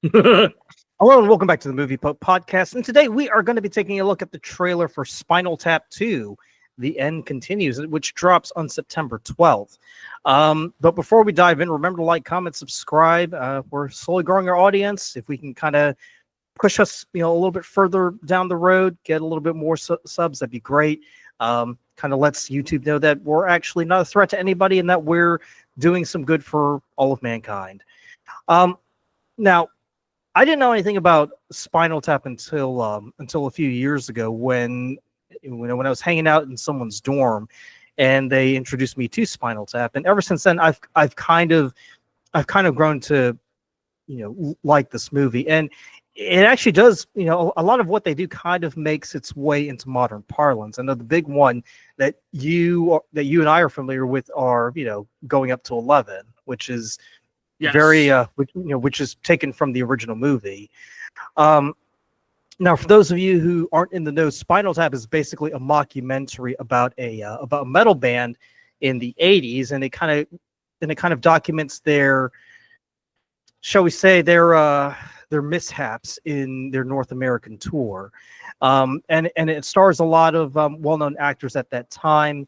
Hello and welcome back to the Movie Pope Podcast. And today we are going to be taking a look at the trailer for Spinal Tap 2, The End Continues, which drops on September 12th. But before we dive in, remember to like, comment, subscribe. We're slowly growing our audience. If we can kind of push us, a little bit further down the road, get a little bit more subs, that'd be great. Kind of lets YouTube know that we're actually not a threat to anybody and that we're doing some good for all of mankind. Now, I didn't know anything about Spinal Tap until a few years ago when I was hanging out in someone's dorm, and they introduced me to Spinal Tap. And ever since then, I've kind of grown to like this movie, and it actually does. A lot of what they do kind of makes its way into modern parlance. And the big one that you and I are familiar with are going up to 11, which is. Yes. Very, which is taken from the original movie. Now, for those of you who aren't in the know, Spinal Tap is basically a mockumentary about a metal band in the '80s, and it kind of documents their, shall we say, their mishaps in their North American tour, and it stars a lot of well-known actors at that time.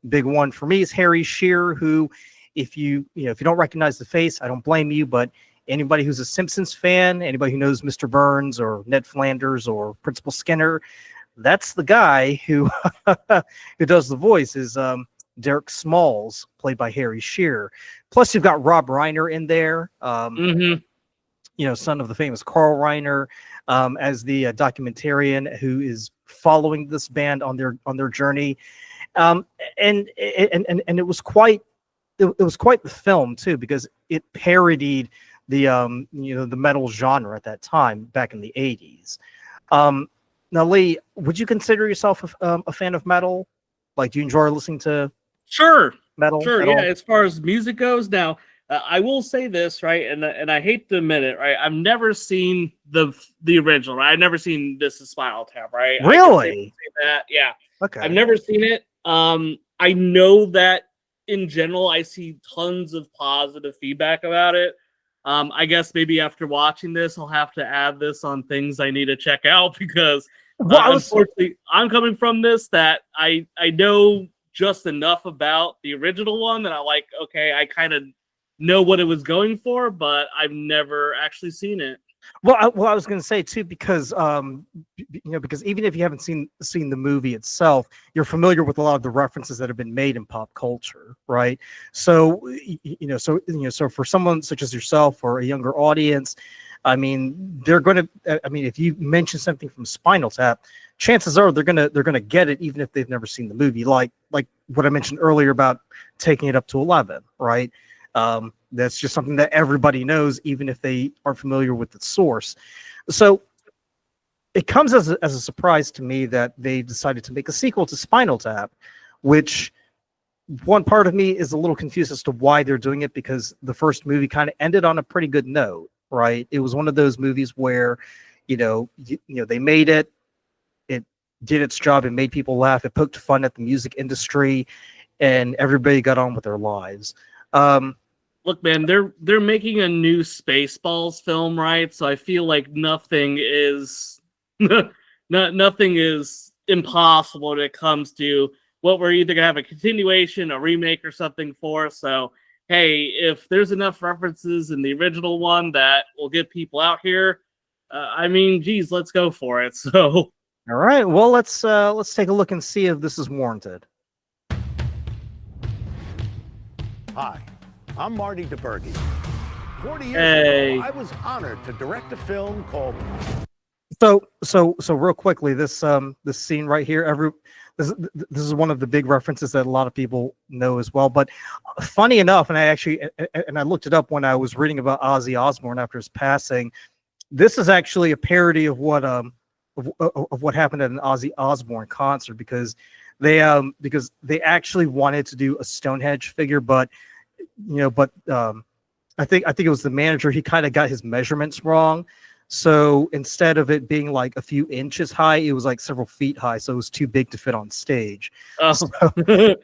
Big one for me is Harry Shearer, who. If you don't recognize the face, I don't blame you. But anybody who's a Simpsons fan, anybody who knows Mr. Burns or Ned Flanders or Principal Skinner, that's the guy who who does the voice. Is Derek Smalls, played by Harry Shearer. Plus, you've got Rob Reiner in there. Son of the famous Carl Reiner, as the documentarian who is following this band on their journey, and it was quite. It was quite the film too, because it parodied the the metal genre at that time back in the '80s. Now, Lee, would you consider yourself a fan of metal? Like, do you enjoy listening to metal? Sure, yeah. As far as music goes, now I will say this, right, and I hate to admit it, right. I've never seen the original, right. I've never seen This Is Spinal Tap, right. Really? Say that, yeah. Okay. I've never seen it. I know that. In general, I see tons of positive feedback about it. I guess maybe after watching this, I'll have to add this on things I need to check out because unfortunately, I'm coming from this that I know just enough about the original one that I kind of know what it was going for, but I've never actually seen it. Well, I was going to say too, because because even if you haven't seen the movie itself, you're familiar with a lot of the references that have been made in pop culture, right? So so for someone such as yourself or a younger audience, I mean, they're going to. I mean, if you mention something from Spinal Tap, chances are they're gonna get it, even if they've never seen the movie. Like what I mentioned earlier about taking it up to 11, right? That's just something that everybody knows, even if they aren't familiar with the source. So it comes as a surprise to me that they decided to make a sequel to Spinal Tap, which one part of me is a little confused as to why they're doing it, because the first movie kind of ended on a pretty good note, right? It was one of those movies where, they made it, it did its job, it made people laugh, it poked fun at the music industry, and everybody got on with their lives. Look, man, they're making a new Spaceballs film, right? So I feel like nothing is nothing is impossible when it comes to what we're either gonna have a continuation, a remake, or something for. So hey, if there's enough references in the original one that will get people out here, I mean, geez, let's go for it. So all right, well, let's take a look and see if this is warranted. Hi, I'm Marty DeBerge. 40 years ago, I was honored to direct a film called. So real quickly, this scene right here, this is one of the big references that a lot of people know as well. But funny enough, and I looked it up when I was reading about Ozzy Osbourne after his passing. This is actually a parody of what happened at an Ozzy Osbourne concert, because they actually wanted to do a Stonehenge figure, but I think it was the manager. He kind of got his measurements wrong. So instead of it being like a few inches high, it was like several feet high. So it was too big to fit on stage. Oh.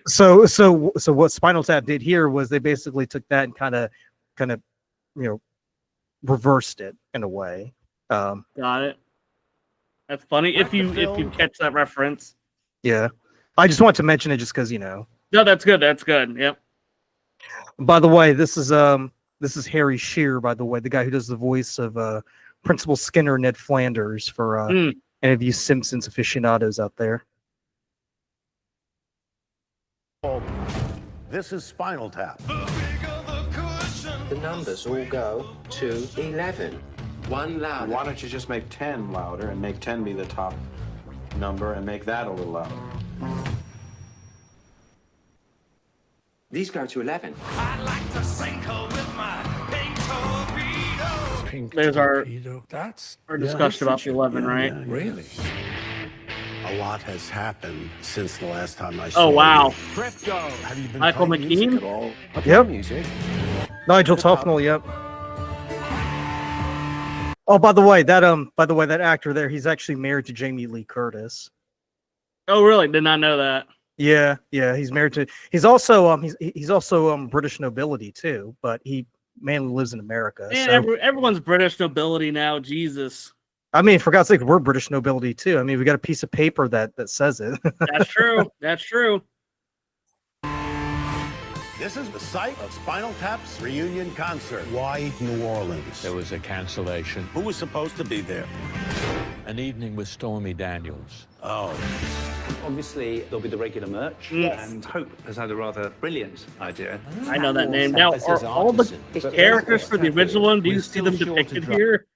So what Spinal Tap did here was they basically took that and kind of reversed it in a way. Got it. That's funny if you catch that reference. Yeah, I just want to mention it just because No, that's good. That's good. Yep. By the way, this is Harry Shearer. By the way, the guy who does the voice of Principal Skinner, Ned Flanders, for any of you Simpsons aficionados out there. This is Spinal Tap. The numbers all go to 11. One louder. Why don't you just make 10 louder and make 10 be the top number and make that a little louder? These go to 11. I'd like to sink her with my pink torpedo. There's our That's discussion about the 11, right? really. A lot has happened since the last time I saw Oh wow. you. Have you been Michael playing music McKean? at all? Yep. Music. Nigel Tufnell. Yep. Oh, by the way, that actor there, he's actually married to Jamie Lee Curtis. Oh really? Did not know that. Yeah, he's married to. He's also he's also British nobility too, but he mainly lives in America. Man, So everyone's British nobility now. Jesus. I mean, for God's sake, we're British nobility too. I mean, we got a piece of paper that says it. That's true. That's true. This is the site of Spinal Tap's reunion concert. Why New Orleans? There was a cancellation. Who was supposed to be there? An evening with Stormy Daniels. Oh, Obviously, there'll be the regular merch, Yes. and Hope has had a rather brilliant idea. I know that name. Now, are all the characters for the original one, do you see them depicted here?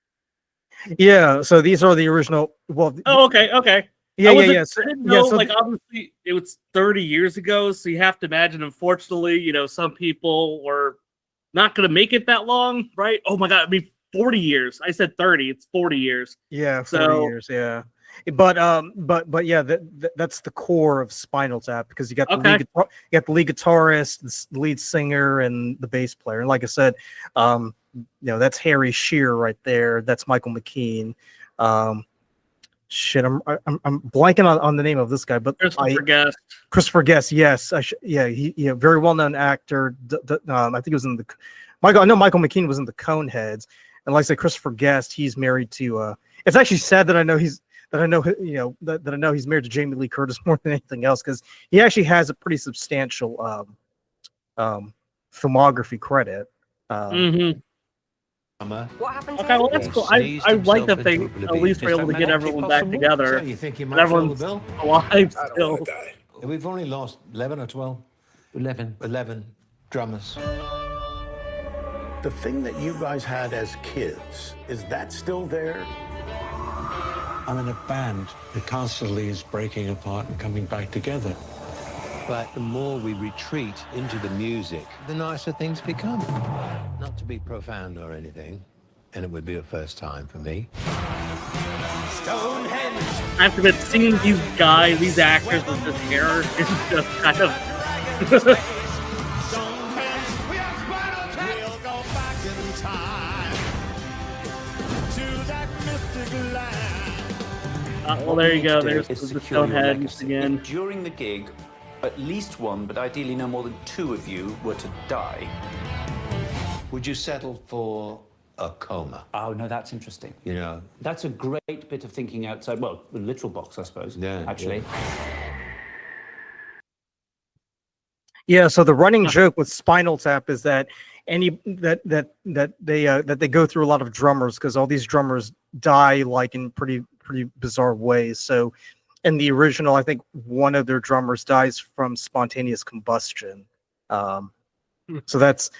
Yeah, so these are the original. Well, Oh, okay, okay. yeah, I yeah, wasn't- yeah. I didn't know, so like, obviously, it was 30 years ago, so you have to imagine, unfortunately, some people were not going to make it that long, right? Oh my God, I mean, 40 years. I said 30, it's 40 years. yeah, 40 so- years, yeah. But yeah, that's the core of Spinal Tap because you got the lead guitarist, the lead singer, and the bass player. And like I said, that's Harry Shearer right there. That's Michael McKean. Shit, I'm blanking on the name of this guy, but Christopher Guest. Christopher Guest, yes, he very well known actor. I think he was in the Michael. I know Michael McKean was in the Coneheads, and like I said, Christopher Guest, he's married to. It's actually sad that I know he's married to Jamie Lee Curtis more than anything else because he actually has a pretty substantial filmography credit. What happened to Okay, well, that's cool. I like that they at least were able to get everyone back together. So you think you And might fill the everyone's bill? alive still. We've only lost 11 or 12. 11 drummers. the thing that you guys had as kids, is that still there? I'm in a band that constantly is breaking apart and coming back together. But the more we retreat into the music, the nicer things become. Not to be profound or anything, and it would be a first time for me. I have to admit, seeing these guys, these actors with this hair is just kind of. Well, there you go. There's the Stoneheads again. During the gig, at least one, but ideally no more than two of you were to die. Would you settle for a coma? Oh, no, that's interesting. You know? That's a great bit of thinking outside, well, the literal box, I suppose, actually. Yeah, so the running joke with Spinal Tap is that they go through a lot of drummers because all these drummers die like in pretty bizarre ways. So in the original, I think one of their drummers dies from spontaneous combustion. So that's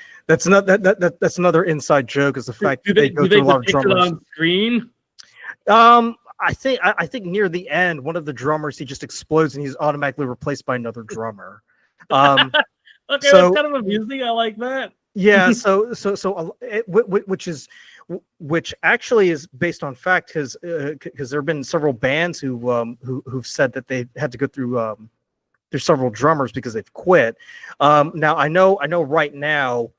another inside joke is the fact that they go through a lot of drummers on screen. I think near the end, one of the drummers he just explodes and he's automatically replaced by another drummer. Okay, so- that's kind of amusing. I like that. Yeah, which actually is based on fact because there have been several bands who've said that they've had to go through there's several drummers because they've quit. Now I know right now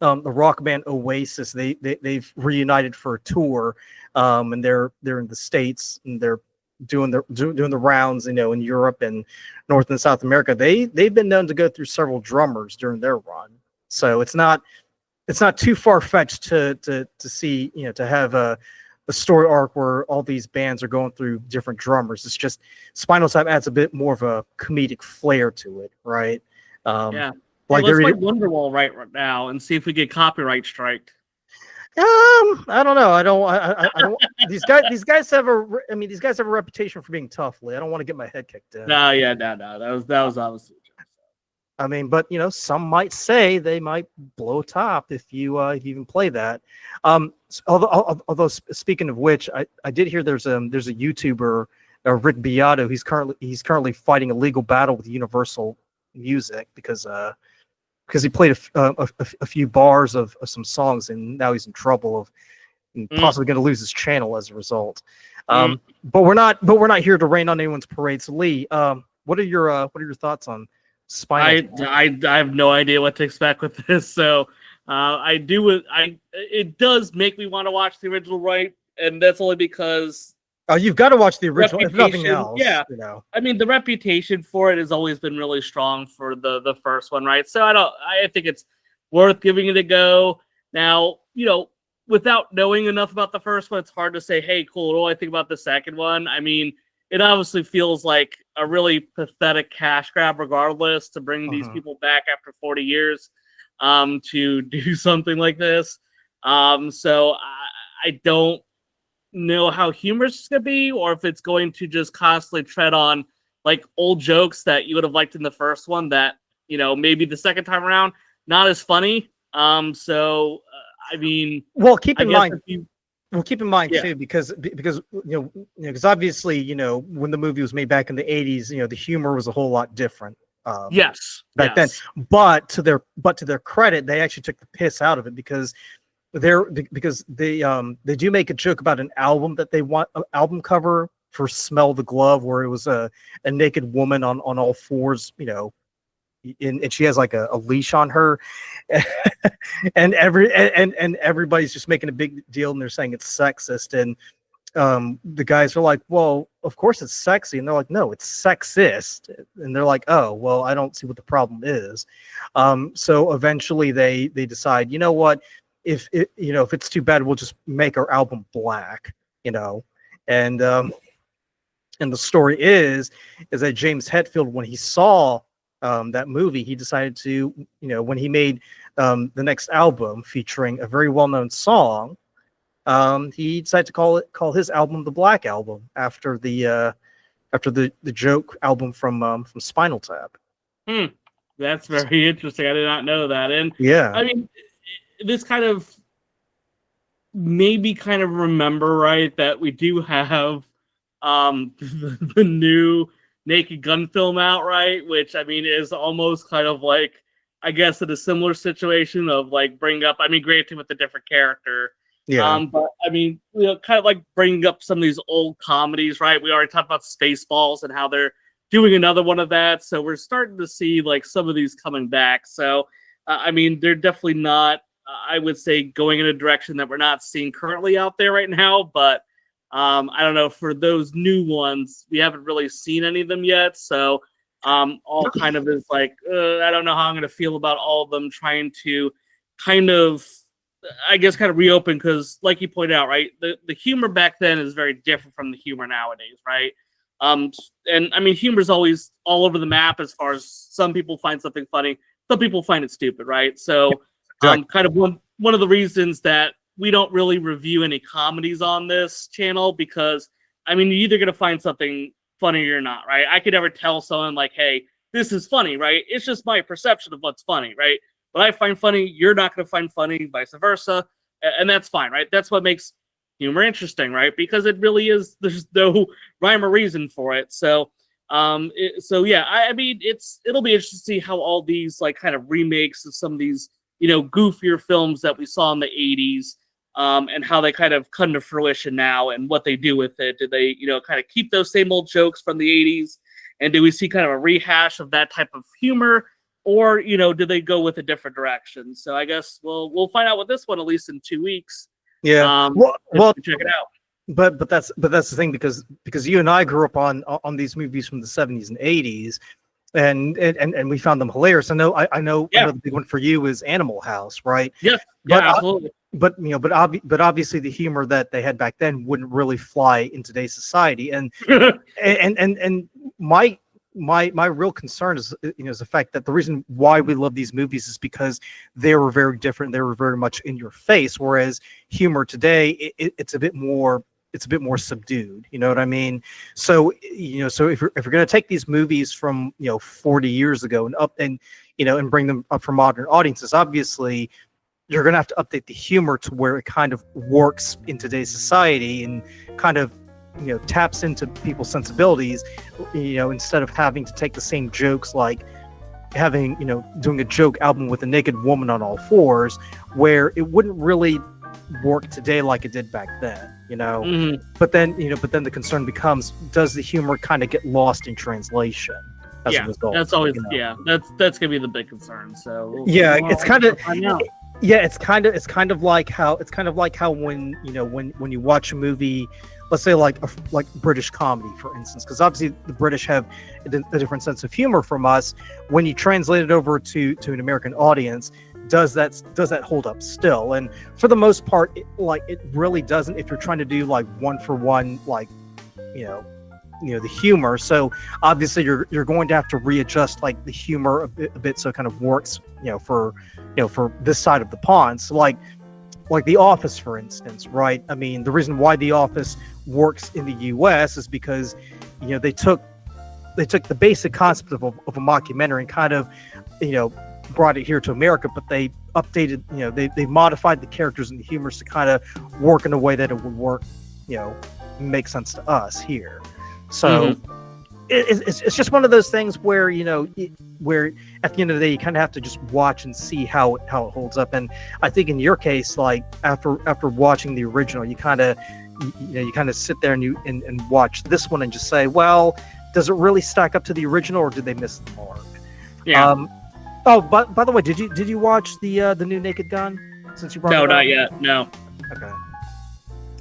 the rock band Oasis they've reunited for a tour, and they're in the States and they're doing the rounds, in Europe and North and South America. They've been known to go through several drummers during their run. So it's not it's not too far fetched to see, you know, to have a story arc where all these bands are going through different drummers. It's just Spinal Tap adds a bit more of a comedic flair to it, right? Yeah. Like Hey, let's play Wonderwall right now and see if we get copyright striked. I don't know. I don't. These guys have a reputation for being tough, Lee. I don't want to get my head kicked in. No. That was obviously. I mean, but you know, some might say they might blow top if you even play that. Although speaking of which, I did hear there's a YouTuber, Rick Beato. He's currently fighting a legal battle with Universal Music because he played a few bars of some songs, and now he's in trouble of possibly going to lose his channel as a result. But we're not here to rain on anyone's parade. So Lee, what are your thoughts on Spinal Tap? I have no idea what to expect with this, so it does make me want to watch the original, right? And that's only because you've got to watch the original, if nothing else. Yeah, you know. I mean, the reputation for it has always been really strong for the first one, right? So I think it's worth giving it a go. Now, you know, without knowing enough about the first one, it's hard to say, hey, cool, what do I think about the second one? I mean, it obviously feels like a really pathetic cash grab regardless to bring these people back after 40 years to do something like this. So I don't know how humorous it's going to be, or if it's going to just constantly tread on like old jokes that you would have liked in the first one that, you know, maybe the second time around, not as funny. I mean, well, keep in mind yeah. too, because because obviously, you know, when the movie was made back in the 80s, you know, the humor was a whole lot different. Back then. But to their credit, they actually took the piss out of it because they do make a joke about an album that they want, an album cover for Smell the Glove, where it was a naked woman on all fours, you know, and she has like a leash on her, and everybody's just making a big deal, and they're saying it's sexist, and the guys are like, well, of course it's sexy, and they're like, no, it's sexist, and they're like, oh, well, I don't see what the problem is. So eventually they decide, you know what, if it's too bad, we'll just make our album black, you know. And the story is that James Hetfield, when he saw that movie, he decided to, you know, when he made the next album featuring a very well-known song, he decided to call his album the Black Album after the joke album from Spinal Tap. That's very interesting. I did not know that. And yeah, I mean, this kind of maybe kind of remember, right, that we do have the new Naked Gun film out, right, which I mean is almost kind of like, I guess, in a similar situation of like bring up, I mean, granted with a different character, but I mean, you know, kind of like bringing up some of these old comedies, right? We already talked about Spaceballs and how they're doing another one of that, so we're starting to see like some of these coming back. So I mean, they're definitely not, I would say, going in a direction that we're not seeing currently out there right now, but I don't know, for those new ones, we haven't really seen any of them yet. So all kind of is like, I don't know how I'm going to feel about all of them trying to kind of, I guess, kind of reopen. Because like you pointed out, right, the humor back then is very different from the humor nowadays, right? And I mean, humor is always all over the map as far as some people find something funny, some people find it stupid, right? So kind of one of the reasons that we don't really review any comedies on this channel, because I mean, you're either going to find something funny or not, right? I could never tell someone like, hey, this is funny, right? It's just my perception of what's funny, right? What I find funny, you're not going to find funny, vice versa. And that's fine, right? That's what makes humor interesting, right? Because it really is, there's no rhyme or reason for it. So, yeah, I mean, it'll be interesting to see how all these like kind of remakes of some of these, you know, goofier films that we saw in the 80s, and how they kind of come to fruition now and what they do with it. Do they, you know, kind of keep those same old jokes from the 80s? And do we see kind of a rehash of that type of humor? Or, you know, do they go with a different direction? So I guess we'll find out with this one, at least in 2 weeks. Yeah. Well, check it out. But that's the thing, because you and I grew up on these movies from the 70s and 80s, and we found them hilarious. I know Yeah. another big one for you is Animal House, right? Yeah, But absolutely. but obviously the humor that they had back then wouldn't really fly in today's society. And my real concern is is the fact that the reason why we love these movies is because they were very different. They were very much in your face, whereas humor today it's a bit more subdued. You know what I mean? So so if you're going to take these movies from 40 years ago and up and and bring them up for modern audiences, obviously you're going to have to update the humor to where it kind of works in today's society and kind of taps into people's sensibilities, instead of having to take the same jokes, like having doing a joke album with a naked woman on all fours, where it wouldn't really work today like it did back then. But then the concern becomes, does the humor kind of get lost in translation as a result? That's always that's gonna be the big concern. So it's kind of like how when when you watch a movie, let's say like British comedy, for instance, because obviously the British have a different sense of humor from us. When you translate it over to an American audience, does that hold up still? And for the most part, it really doesn't, if you're trying to do like one for one, like the humor. So obviously you're going to have to readjust like the humor a bit so it kind of works for this side of the pond. So like The Office, for instance, right? I mean, the reason why The Office works in the US is because they took the basic concept of a mockumentary and kind of brought it here to America, but they updated, they modified the characters and the humors to kind of work in a way that it would work, make sense to us here. So it's just one of those things where where at the end of the day you kind of have to just watch and see how it holds up. And I think in your case, like after watching the original, you kind of sit there and watch this one and just say, well, does it really stack up to the original, or did they miss the mark? Oh, but by the way, did you watch the new Naked Gun? Since you brought No, it up? not yet. No. Okay.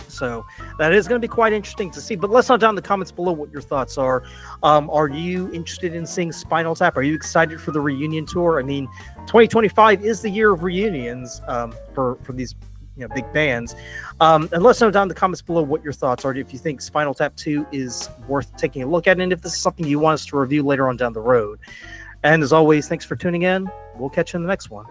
So that is going to be quite interesting to see. But let's know down in the comments below what your thoughts are. Are you interested in seeing Spinal Tap? Are you excited for the reunion tour? I mean, 2025 is the year of reunions for these big bands. And let us know down in the comments below what your thoughts are. If you think Spinal Tap 2 is worth taking a look at, and if this is something you want us to review later on down the road. And as always, thanks for tuning in. We'll catch you in the next one.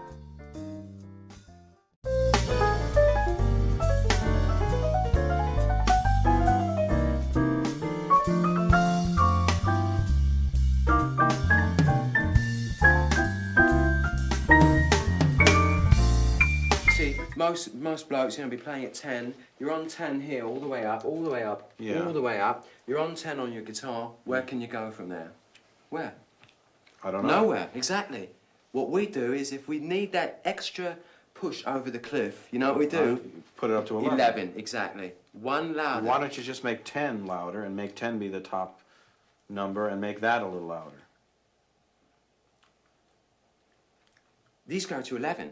See, most blokes be playing at 10. You're on 10 here, all the way up, all the way up, all the way up. You're on 10 on your guitar. Where can you go from there? Where? I don't know. Nowhere, exactly. What we do is, if we need that extra push over the cliff, you know what we do? Put it up to 11. 11, exactly. One louder. Why don't you just make 10 louder and make 10 be the top number and make that a little louder? These go to 11.